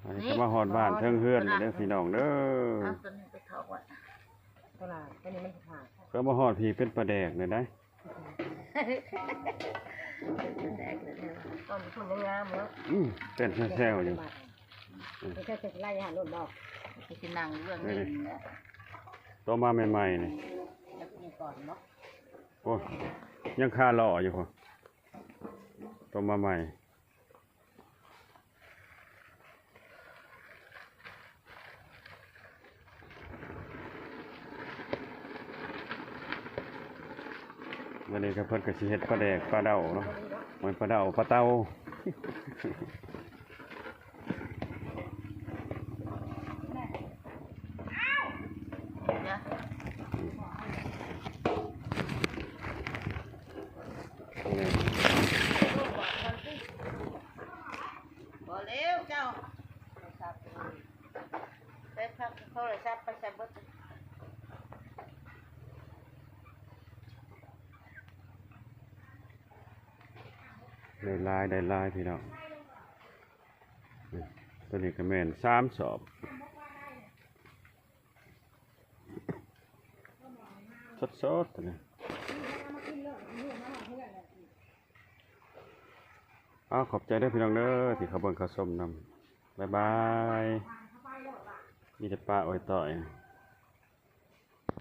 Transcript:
อันนี้ก็มาฮอดบ้านเทิงเฮือนเด้อพี่น้องเด้อ เอาตัวนี้ไปถอกไว้ตลาดตัวนี้มันขาด ก็มาฮอดพี่เป็นปลาแดกเลยได้ แดกเลยตอนคุณยังงามแล้ว เต้นแซวๆอยู่ ไม่ใช่จะไล่หาโน่นดอกไปกินนางเรื่องนี้นะ ตัวมาใหม่ๆนี่ แล้วกินก่อนเนาะ โอ้ยังคาหล่ออยู่พอตัวมาใหม่วันนี้ก็เพิ่นก็สิเฮ็ดปลาแดกปลาเดาเนาะมันปลาเดาปลาเต้า นะพอแล้วเจ้าไปพักโทรศัพท์ไปใส่เบิด ได้ลายพี่น้องตัวนี้ก็แม่น3 สอบสดๆตัวนี้ขอบใจเด้อพี่น้องเด้อที่เขาเบิ่งเขาชมนำบ๊ายบายมีแต่ป้าอ้อยต่อย